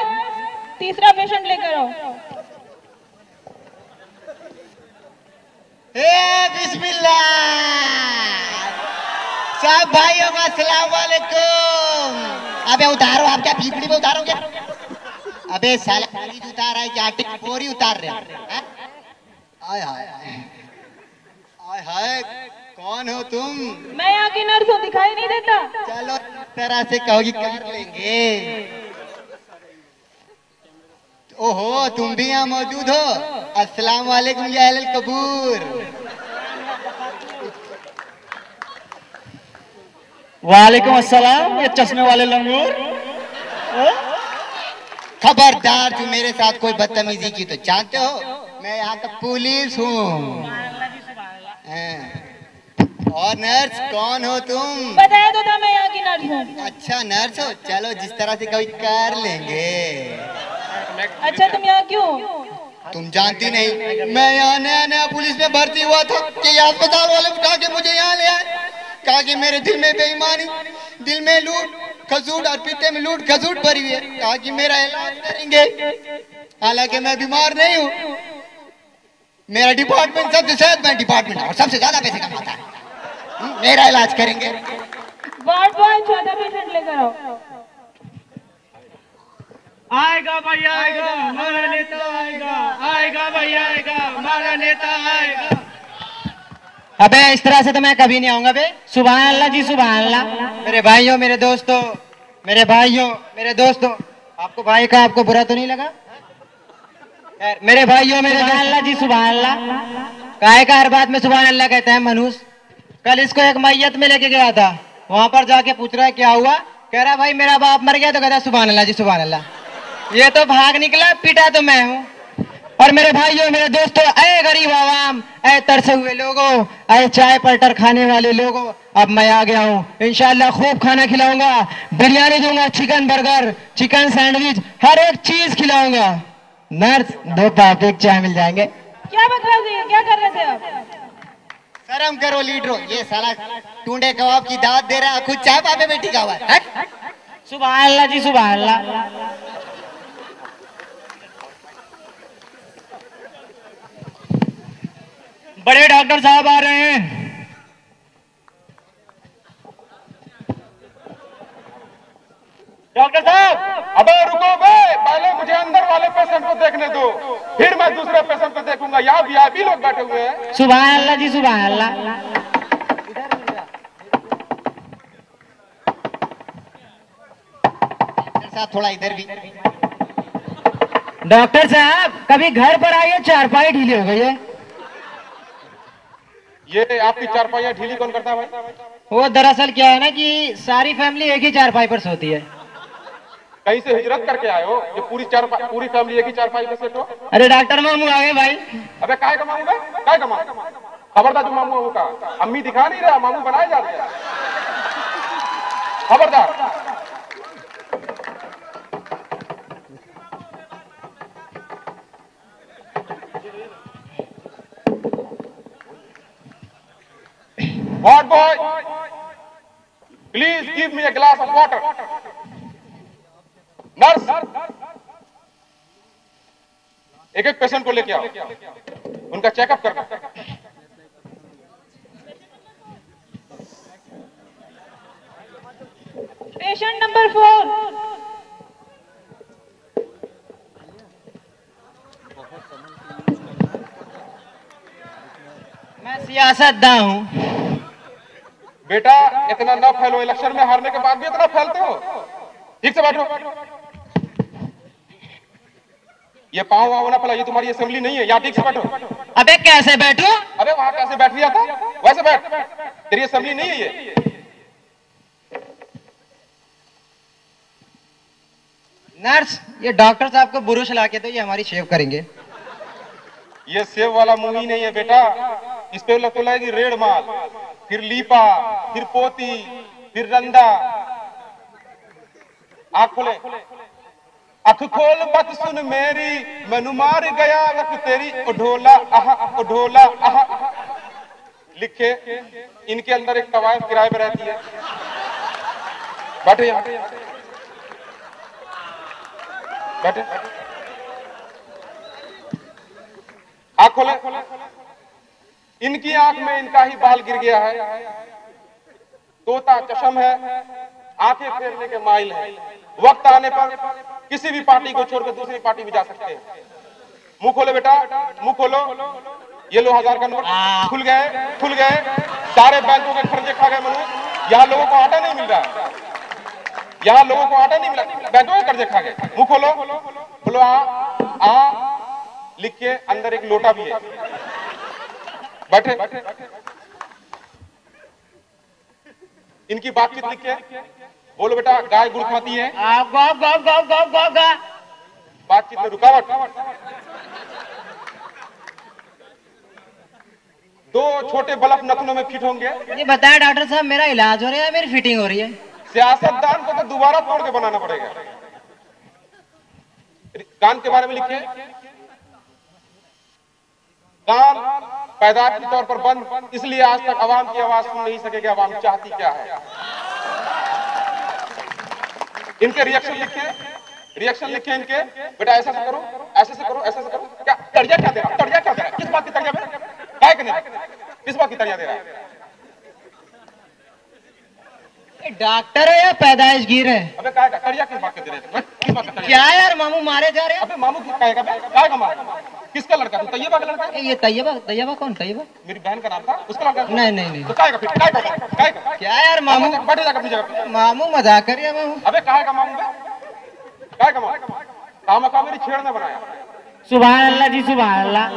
तीसरा पेशेंट लेकर आओ। बिस्मिल्लाह। सब भाइयों को अस्सलाम वालेकुम। अबे उतारो, आप क्या पीपड़ी में उतारो क्या? अबे साला कालीज उतार है क्या? आटे की बोरी उतार रहे हैं? आय हाय आय हाय, कौन हो तुम? मैं यहाँ की नर्स हूँ, दिखाई नहीं देता? चलो तरह से कहोगी कर लेंगे। ओहो, तुम भी यहाँ मौजूद हो? अस्सलाम वालेकुम या अहल कबूर। वालेकुम अस्सलाम, ये चश्मे वाले लंगूर। खबरदार, तू मेरे साथ कोई बदतमीजी की तो जानते हो मैं यहाँ का पुलिस हूँ। और नर्स कौन हो तुम? बताया तो था मैं यहाँ की नर्स हूँ। अच्छा नर्स हो, चलो जिस तरह से कभी कर लेंगे। अच्छा तुम यहाँ क्यों? तुम जानती नहीं, मैं यहाँ नया नया पुलिस में भर्ती हुआ था कि अस्पताल वाले उठा के मुझे यहाँ ले आए। कहा कि मेरे दिल में बेईमानी, दिल में लूट खसूट और पीते में लूट खसूट भरी हुई है। कहा कि मेरा इलाज करेंगे, हालांकि मैं बीमार नहीं हूँ। मेरा डिपार्टमेंट सबसे सेहतमंद डिपार्टमेंट और सबसे ज्यादा पैसे कमाता है। मेरा इलाज करेंगे। वार्ड बॉय, चौथा पेशेंट लेकर आओ। आएगा भाई आएगा, हमारा नेता आएगा, आएगा भाई आएगा, हमारा नेता आएगा। अबे इस तरह से तो मैं कभी नहीं आऊंगा बे। सुभान अल्लाह जी, सुभान अल्लाह। मेरे भाइयों, मेरे दोस्तों, मेरे भाइयों, मेरे दोस्तों, आपको भाई का आपको बुरा तो नहीं लगा? मेरे भाइयों, मेरे सुभान अल्लाह जी, सुभान अल्लाह। काहे का हर बात में सुभान अल्लाह कहता है मनुष्य? कल इसको एक मैयत में लेके गया था, वहां पर जाके पूछ रहा है क्या हुआ, कह रहा भाई मेरा बाप मर गया, तो कहता सुभान अल्लाह जी, सुभान अल्लाह। ये तो भाग निकला, पिटा तो मैं हूँ। और मेरे भाइयों, मेरे दोस्तों, ऐ गरीब आवाम, ऐ तरसे हुए लोगों, ऐ चाय पलटर खाने वाले लोगों, अब मैं आ गया हूँ। इंशाल्लाह खूब खाना खिलाऊंगा, बिरयानी दूंगा, चिकन बर्गर, चिकन सैंडविच, हर एक चीज खिलाऊंगा। नर्स, 2 पापी चाय मिल जाएंगे। क्या बकवास है? क्या कर रहे थे आप? शर्म करो लीडरो, ये साला टूंडे कबाब की दावत दे रहा है, खुद चाय पापे में टिका हुआ है। सुभान अल्लाह जी, सुभान अल्लाह। बड़े डॉक्टर साहब आ रहे हैं। डॉक्टर साहब, अबे रुको बे, पहले मुझे अंदर वाले पेशेंट को देखने दो, फिर मैं दूसरे पेशेंट को देखूंगा। यहाँ वीआईपी लोग बैठे हुए हैं। सुभान अल्लाह जी, सुभान अल्लाह। थोड़ा इधर भी। डॉक्टर साहब, कभी घर पर आइए, चारपाई ढीली हो गई है। ये आपकी चारपाइयाँ ढीली कौन करता है भाई? वो दरअसल क्या है ना कि सारी फैमिली एक ही चारपाई पर सोती है। कहीं से हिजरत करके आए हो? ये पूरी फैमिली एक ही चारपाई पर सेट हो? अरे डॉक्टर मामू आ गए भाई। अबे काय का मामू? काय का मामू? खबरदार, जो मामू का अम्मी दिखा नहीं रहा, मामू बनाए जा रहे हैं। खबरदार। Ward boy, please give me a glass of water. Nurse, एक एक पेशेंट को लेके आओ, उनका चेकअप करना। Patient number 4। मैं सियासतदान हूँ। बेटा, इतना ना फैलो, इलेक्शन में हारने के बाद भी इतना फैलते हो। ठीक से बैठो। ये पाँव वाव ना फैला, ये तुम्हारी असेंबली नहीं है, यहाँ ठीक से बैठो। अबे कैसे बैठूं? अबे वहां कैसे बैठ लिया था, वैसे बैठ, तेरी असेंबली नहीं है ये। नर्स, ये डॉक्टर साहब को बुरुश ला के दो, ये हमारी शेव करेंगे। ये सेव वाला मुंह ही नहीं है बेटा, इस पे तो लगेगी रेड माल, फिर लीपा, फिर पोती, फिर रंदा। आँख खोले, अख खोल मत सुन मेरी, मैनू मार गया वक्त तेरी, उढोला आहा उढोला आहा। लिखे, इनके अंदर एक तवायफ किराए पे रहती है। बैठे यहाँ, बैठे। आँख खोले, इनकी आंख में इनका ही बाल गिर गया है, तोता चशम है, आंखें फेरने के माइल है। वक्त आने पर किसी भी पार्टी को छोड़कर दूसरी पार्टी में जा सकते हैं। मुंह खोलो बेटा, मुंह खोलो। ये लो 1000 का नोट, खुल गए। सारे बैंकों के खर्चे खा गए मनोज। यहाँ लोगों को आटा नहीं मिल रहा है, यहाँ लोगों को आटा नहीं मिला, बैंकों के कर्जे खा गए। मुंह खोलो, खोलो। आ लिख के अंदर एक लोटा भी है। बैठे। इनकी बातचीत लिख के बोलो बेटा, गाय गुड़ खाती है, बातचीत में रुकावट। दो छोटे बल्ब नथनों में फिट होंगे। ये बताया डॉक्टर साहब, मेरा इलाज हो रहा है, मेरी फिटिंग हो रही है। सियासतदान को तो दोबारा तोड़ के बनाना पड़ेगा। कान के बारे में लिखे, कान पैदाइशी तौर पर बंद, इसलिए आज तक आवाम की आवाज सुन नहीं सकेगी। आवाम चाहती क्या है? इनके रिएक्शन लिखे इनके। बेटा ऐसा से करो, ऐसे से करो, ऐसे से करो। क्या तड़िया क्या दे रहा? किस बात की तड़िया? काय करने? किस बात की तड़िया दे रहा है? डॉक्टर है या पैदाइश गिर है? अबे काय का तड़िया किस बात के दे रहे? किस बात का तड़िया? क्या यार, मामू मारे जा रहे हैं? अबे मामू काय का मार? किसका लड़का? तू तैयबा का लड़का है? ये तैयबा कौन? तैयबा मेरी बहन का नाम था, उसका लड़का? नहीं। तो काय का? क्या यार मामू, बैठे जाकर अपनी जगह। मामू मजाक करिए मामू। अबे काय का मामू? काय का मामू? काम मेरी छेड़ ने बनाया। सुभान अल्लाह जी, सुभान अल्लाह।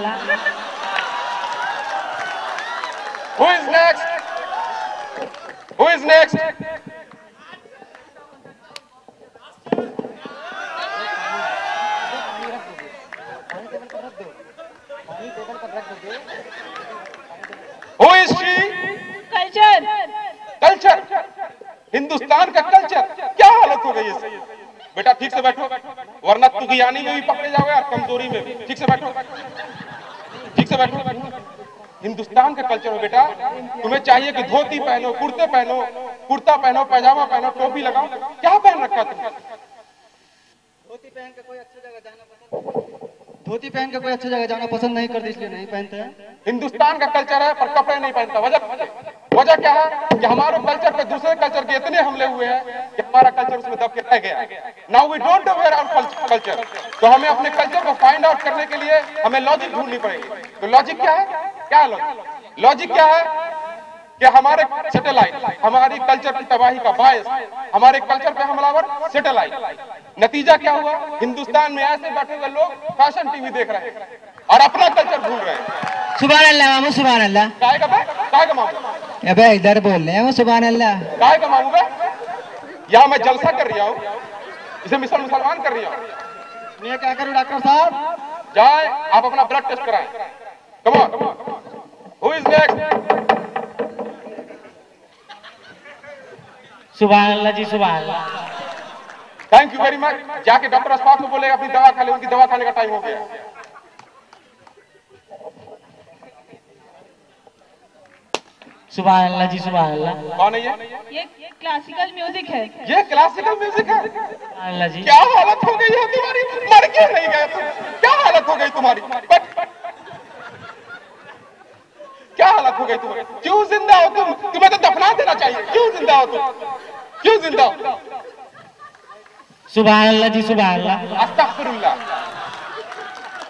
Who is next? Who is she? Culture. Hindustan का कल्चर। क्या हालत हो गई है? बेटा ठीक से बैठो, वरना तुगयानी में भी पकड़े जाओगे और कमजोरी में भी। ठीक से बैठो। हिंदुस्तान का कल्चर हो बेटा, तुम्हें चाहिए कि धोती पहनो, कुर्ता पहनो, पैजामा पहनो, टोपी लगाओ। क्या पहन रखा तुमने? धोती पहन के कोई अच्छी जगह जाना पसंद नहीं करते, इसलिए नहीं पहनते हैं। हिंदुस्तान का कल्चर है पर कपड़े नहीं पहनता। वजह क्या है कि हमारे कल्चर पे दूसरे कल्चर के इतने हमले हुए हैं कि हमारा कल्चर उसमें दब के रह गया। Now we don't wear our culture. तो हमें अपने कल्चर को फाइंड आउट करने के लिए हमें लॉजिक ढूंढनी पड़ेगी। तो लॉजिक क्या है? लॉजिक क्या है कि हमारे सैटेलाइट, हमारी कल्चर की तबाही का बायस, हमारे कल्चर पे हमलावर सैटेलाइट। नतीजा क्या हुआ? हिंदुस्तान में ऐसे बैठे हुए लोग फैशन टीवी देख रहे हैं और अपना कल्चर भूल रहे हैं। सुभान अल्लाह मामू, सुभान अल्लाह। काय का मामू? अबे इधर बोल रहे हैं सुभान अल्लाह। काय का मामू? यहाँ मैं जलसा कर रहा हूँ, इसे मुसलमान कर रही हूँ। मैं क्या करूँ डॉक्टर साहब? जाए आप अपना ब्लड टेस्ट कराएं। Come on. Who is next? सुभान अल्लाह जी, सुभान अल्लाह। Thank you very much. जाके डॉक्टर अस्पाक को बोलेगा अपनी दवा खा ले, उनकी दवा खाने का टाइम हो गया। सुभान अल्लाह जी, सुभान अल्लाह। कौन है ये? ये क्लासिकल म्यूजिक है। ये क्लासिकल म्यूजिक है? सुभान अल्लाह जी। क्या हालत हो गई है तुम्हारी? मर क्यों नहीं गए तुम? क्या हालत हो गई तुम्हारी? क्या हालत हो गई तुम्हारी? क्यों जिंदा हो तुम? तुम्हें तो दफना देना चाहिए। क्यों जिंदा हो तुम? क्यों जिंदा हो? सुभान अल्लाह जी, सुभान अल्लाह। अस्तगफिरुल्लाह,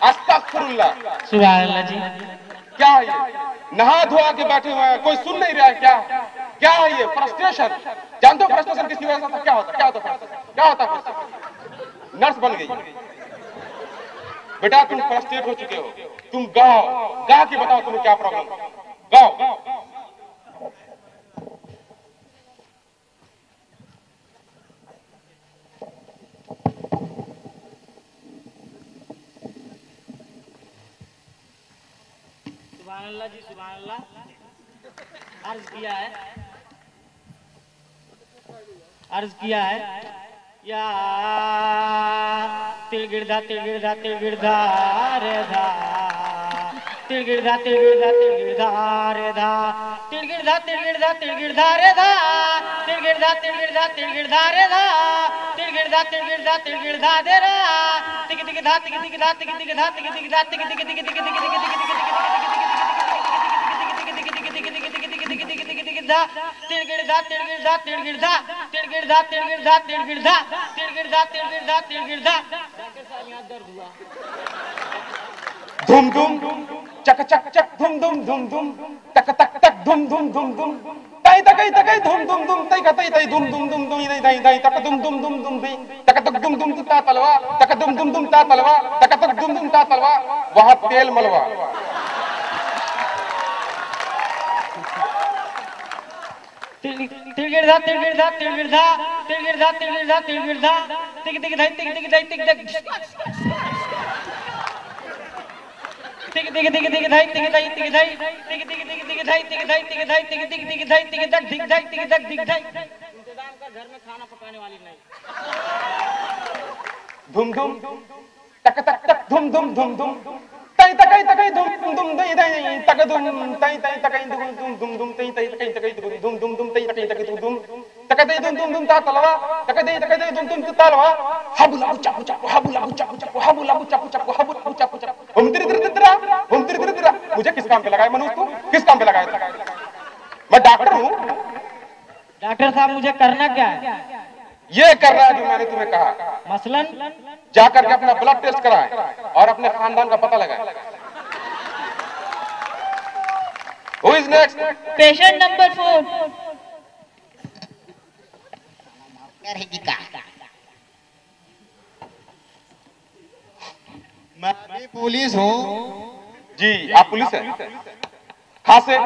अस्तगफिरुल्लाह। सुभान अल्लाह जी। क्या है ये? नहा धोआ के बैठे हुए हैं, कोई सुन नहीं रहा है। क्या है ये? फ्रस्ट्रेशन। जानते हो फ्रस्ट्रेशन किसकी वजह से? क्या होता? फ्रस्ट्रेशन? नर्स बन गई, बेटा तुम फ्रस्ट्रेट हो चुके हो, तुम गाओ, गा के बताओ तुम्हें क्या प्रॉब्लम, गाओ। सुभान अल्लाह जी, सुभान अल्लाह। अर्ज किया है या तिल गिरधा रे धा, तिल गिरधा रे धा, तिल गिरधा रे धा, तिल गिरधा रे धा, तिल गिरधा रे धा, तिल गिरधा रे धा, तिल गिरधा दे रा, तिक तिक धा, तिक तिक धा, तिक तिक धा, तिक तिक धा, तिक तिक तिक तिक तिक तिक धूम धूम चक चक चक धूम धूम धूम धूम तक तक तक धूम धूम धूम धूम तई तकई तकई धूम धूम धूम तई कतई तई धूम धूम धूम धूम दई दई तक धूम धूम धूम धूम दई तक तक धूम धूम ता तलवा तक धूम धूम धूम ता तलवा तक तक धूम धूम ता तलवा वहां तेल मलवा तिल गिरधा तिक तिक धाई तिक तिक धाई तिक तिक तिक तिक तिक तिक धाई तिक धाई तिक धाई तिक तिक तिक तिक धाई तिक धाई तिक धाई तिक तिक तिक धाई तिक तक धिक धाई तिक तक धिक धाई। इंतजाम का घर में खाना पकाने वाली नहीं। धूम धूम तक तक तक धूम धूम धूम धूम तई तकई तकई धूम धूम दई दई तक धूम तई तई तकई धूम धूम धूम धूम तई तई तकई तकई धूम धूम धूम तई तकई तकई धूम तक दई धूम धूम धूम ता तलवा तक दई धूम धूम ता तलवा हबुला चाकू चाकू हबुला चाकू चाकू हबुला चाकू चाकू हबुला चाकू चाकू हम तेरे मुझे किस काम पे लगाए मनोज, तू किस काम पे लगाया? मैं डॉक्टर हूँ। डॉक्टर साहब मुझे करना क्या है? ये कर रहा है जो मैंने तुम्हें कहा। मसलन जाकर के अपना ब्लड टेस्ट कराएं और अपने खानदान का पता लगाएं। Who is next? Patient number 4। मैं भी पुलिस हूँ। जी आप पुलिस हैं? खांसे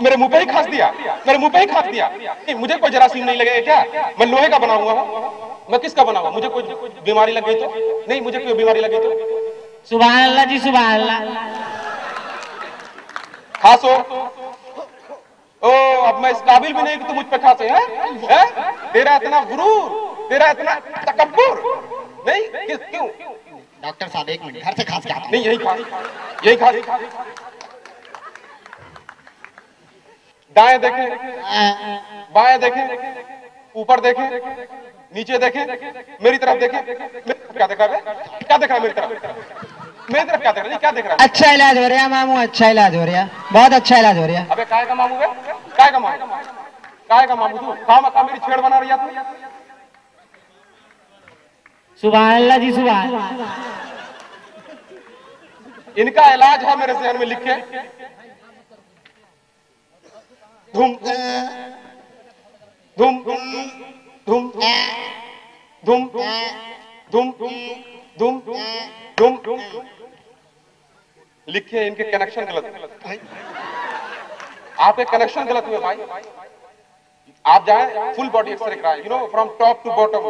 मेरे मुंह पे ही खांस दिया, मेरे मुंह पे ही खांस दिया। मुझे कोई जरासीम नहीं लगेगा क्या? मैं लोहे का बना हुआ हूँ। मैं किसका बना हुआ? मुझे कोई बीमारी लग गई तो नहीं, मुझे कोई बीमारी लगी तो? सुभान अल्लाह जी, सुभान अल्लाह। खांसो। ओ अब मैं इस काबिल भी नहीं कि तू मुझ पे खांसे हैं? तेरा इतना गुरूर, तेरा इतना तकब्बुर नहीं? क्यों? डॉक्टर साहब एक मिनट, घर से खांस के आता हूं। नहीं, यही खांस, यही खांस। दाएं देखें, बाएं देखें, ऊपर देखें, नीचे देखें, मेरी तरफ देखें। क्या देख रहा है? क्या देख रहा है मेरी तरफ? मेरी तरफ क्या देख रहा है? क्या देख रहा है? अच्छा इलाज हो रहा है मामू, अच्छा इलाज हो रहा है, बहुत अच्छा इलाज हो रहा है। अबे काय का मामू है? काय का मामू? काय का मामू तू? काम का मेरी छेड़ बना रही है तू? सुभान अल्लाह जी, सुभान। इनका इलाज है मेरे जहन में लिखे। धूम धूम धूम धूम धूम धूम धूम लिखे। इनके कनेक्शन गलत है। आपके कनेक्शन गलत हुए भाई। आप जाए फुल बॉडी एक्सरे कराएं, you know from top to bottom,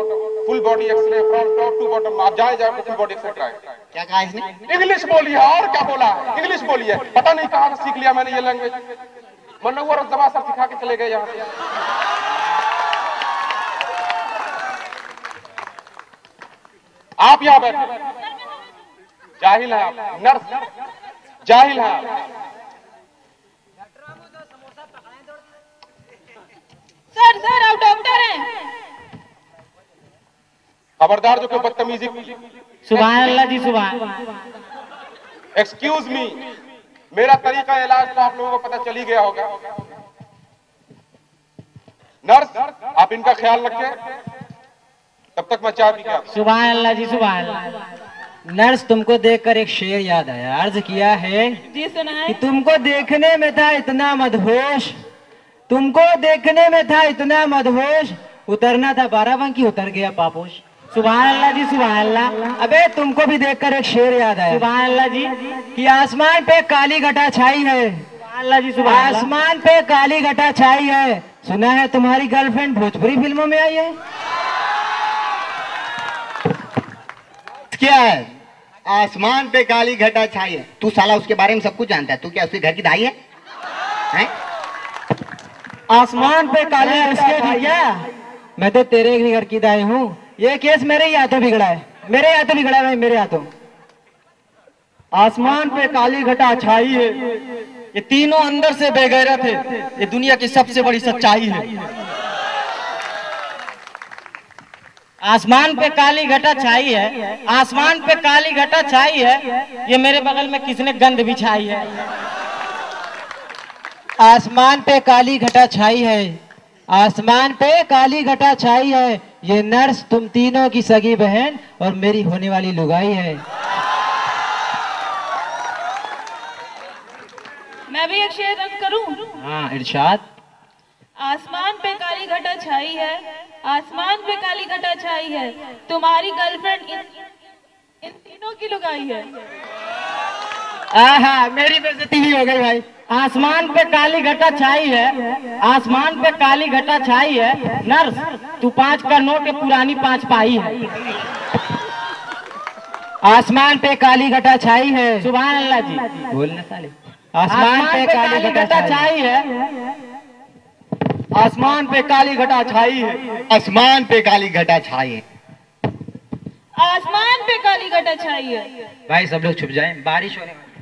full body x-ray from top to bottom. आप जाए फुल बॉडी एक्सरे कराएं। क्या कहा इसने? इंग्लिश बोली है और क्या बोला? इंग्लिश बोली है। पता नहीं कहां से सीख लिया मैंने ये लैंग्वेज। मनोवर दवा सब सिखा के चले गए यहाँ से। आप यहाँ बैठे जाहिल है आप, नर्स जाहिल है आप। सर आप डॉक्टर हैं? खबरदार जो कोई बदतमीजी। सुभान अल्लाह जी, सुभान। एक्सक्यूज मी, मेरा तरीका इलाज तो आप लोगों को पता चल ही गया होगा। नर्स आप इनका ख्याल रखें, तब तक मैं चाय पी के आता हूं। सुभान अल्लाह जी, सुभान अल्लाह। नर्स तुमको देखकर एक शेर याद आया, अर्ज किया है जी सुनाए। कि तुमको देखने में था इतना मदहोश, तुमको देखने में था इतना मदहोश, उतरना था बाराबंकी, उतर गया पापोश। सुभान अल्लाह जी, सुभान अल्लाह। अबे तुमको भी देखकर एक शेर याद आया। सुभान अल्लाह जी। कि आसमान पे काली घटा छाई है। सुभान अल्लाह जी, सुभान अल्लाह। आसमान पे काली घटा छाई है, सुना है तुम्हारी गर्लफ्रेंड भोजपुरी फिल्मों में आई है। क्या है? आसमान पे काली घटा छाई है। तू साला उसके बारे में सब कुछ जानता है। तू क्या उसके घर की दाई है? हैं? आसमान पे काली उसके भैया, मैं तो तेरे ही घर की दाई हूँ। ये केस मेरे ही हाथों बिगड़ा है, मेरे हाथों बिगड़ा है भाई, मेरे हाथों। आसमान पे काली घटा छाई है, ये तीनों अंदर से बेगैरत है, ये दुनिया की सबसे बड़ी सच्चाई है। आसमान पे काली घटा छाई है, आसमान पे काली घटा छाई है, ये मेरे बगल में किसने गंद बिछाई है। आसमान पे काली घटा छाई है, आसमान पे काली घटा छाई है, ये नर्स तुम तीनों की सगी बहन और मेरी होने वाली लुगाई है। मैं भी एक शेर करूं? हाँ इरशाद। आसमान पे काली घटा छाई है, आसमान पे काली घटा छाई है, तुम्हारी गर्लफ्रेंड इन तीनों की लुगाई है। आहा, मेरी बेइज्जती भी हो गई भाई। आसमान पे काली घटा छाई है, आसमान पे काली घटा छाई है, नर्स तू 5 का नोट है, पुरानी 5 पाई है। आसमान पे काली घटा छाई है। सुभान अल्लाह जी। बोलना साले। आसमान पे काली घटा छाई है, आसमान पे काली घटा छाई है, आसमान पे काली घटा छाई है, आसमान पे काली घटा छाई है। भाई सब लोग छुप जाएं, बारिश होने वाली है।